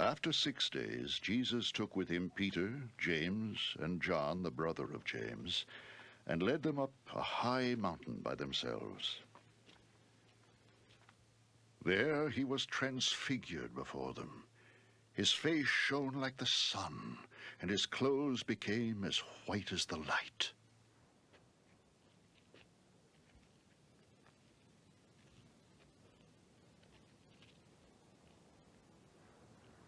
After 6 days, Jesus took with him Peter, James, and John, the brother of James, and led them up a high mountain by themselves. There he was transfigured before them. His face shone like the sun, and his clothes became as white as the light.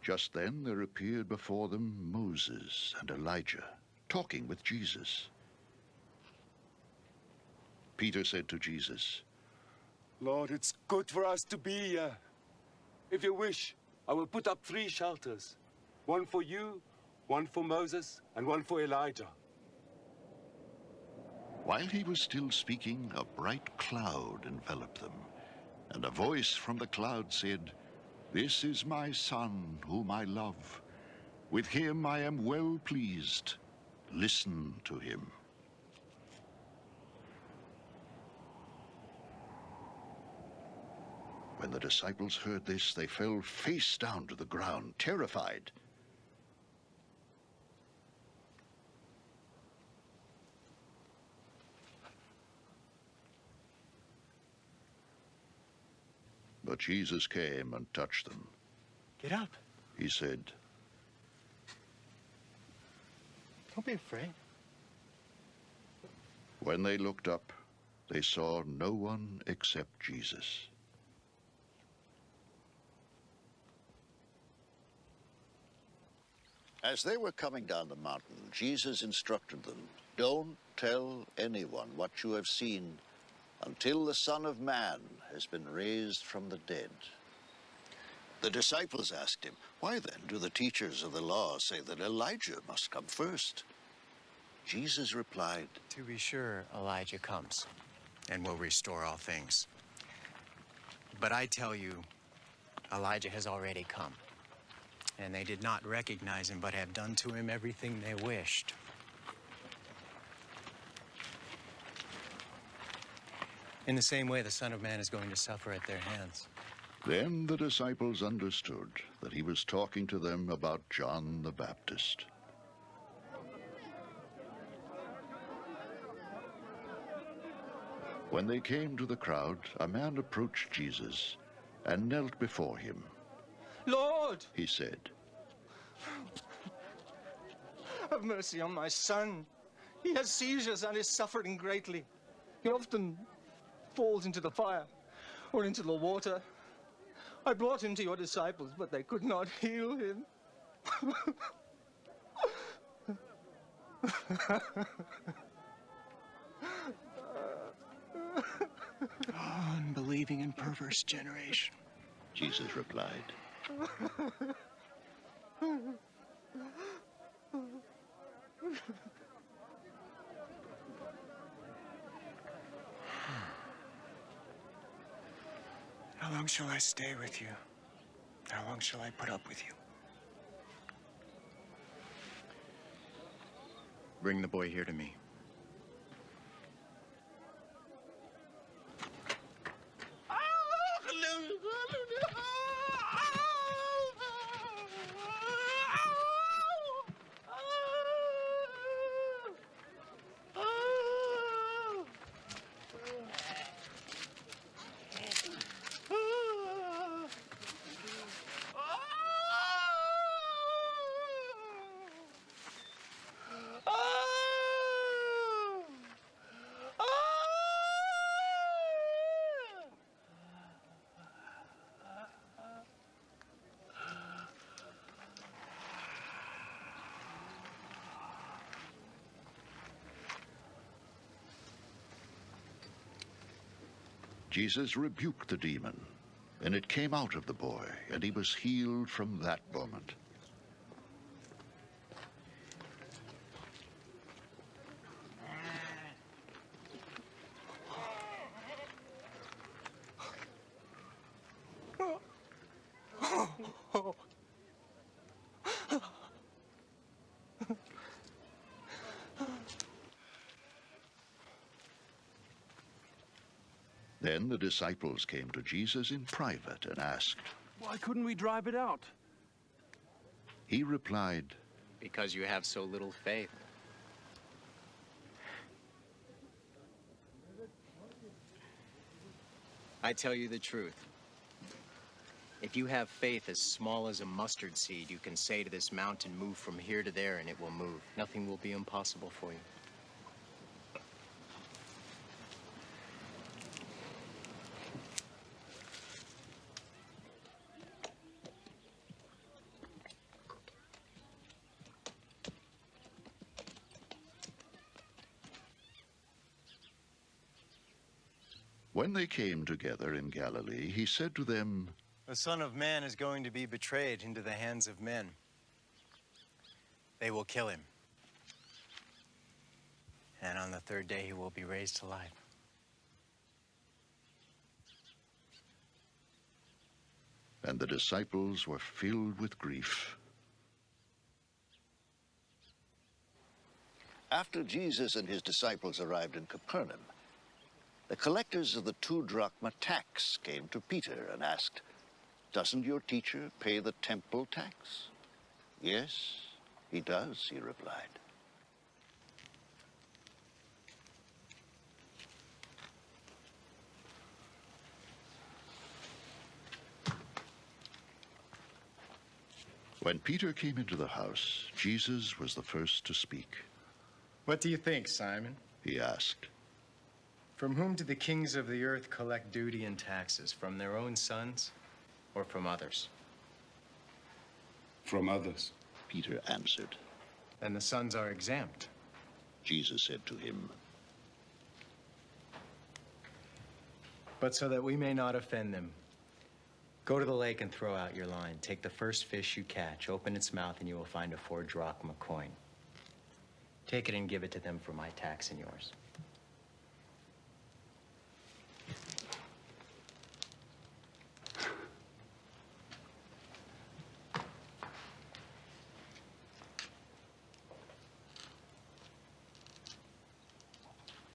Just then there appeared before them Moses and Elijah, talking with Jesus. Peter said to Jesus, "Lord, it's good for us to be here. If you wish, I will put up 3 shelters. One for you, one for Moses, and one for Elijah." While he was still speaking, a bright cloud enveloped them, and a voice from the cloud said, "This is my Son, whom I love. With him I am well pleased. Listen to him." When the disciples heard this, they fell face down to the ground, terrified. But Jesus came and touched them. "Get up," He said, "Don't be afraid." When they looked up, they saw no one except Jesus. As they were coming down the mountain, Jesus instructed them, "Don't tell anyone what you have seen until the Son of Man has been raised from the dead." The disciples asked him, "Why then do the teachers of the law say that Elijah must come first?" Jesus replied, To be sure, Elijah comes and will restore all things. But I tell you, Elijah has already come, and they did not recognize him, but have done to him everything they wished. In the same way, the Son of Man is going to suffer at their hands. Then the disciples understood that he was talking to them about John the Baptist. When they came to the crowd, a man approached Jesus and knelt before him. "Lord," He said, "have mercy on my son. He has seizures and is suffering greatly. He often falls into the fire or into the water. I brought him to your disciples, but they could not heal him." Unbelieving and perverse generation. Jesus replied, How long shall I stay with you? How long shall I put up with you? Bring the boy here to me. Jesus rebuked the demon, and it came out of the boy, and he was healed from that moment. Then the disciples came to Jesus in private and asked, Why couldn't we drive it out? He replied, Because you have so little faith. I tell you the truth. If you have faith as small as a mustard seed, you can say to this mountain, move from here to there, and it will move. Nothing will be impossible for you. When they came together in Galilee, he said to them, The Son of Man is going to be betrayed into the hands of men. They will kill him. And on the third day, he will be raised to life. And the disciples were filled with grief. After Jesus and his disciples arrived in Capernaum, the collectors of the 2 drachma tax came to Peter and asked, Doesn't your teacher pay the temple tax? Yes, he does, he replied. When Peter came into the house, Jesus was the first to speak. What do you think, Simon? He asked, From whom do the kings of the earth collect duty and taxes? From their own sons or from others? From others. Peter answered. Then the sons are exempt. Jesus said to him, But so that we may not offend them, go to the lake and throw out your line. Take the first fish you catch, open its mouth, and you will find a 4 drachma coin. Take it and give it to them for my tax and yours.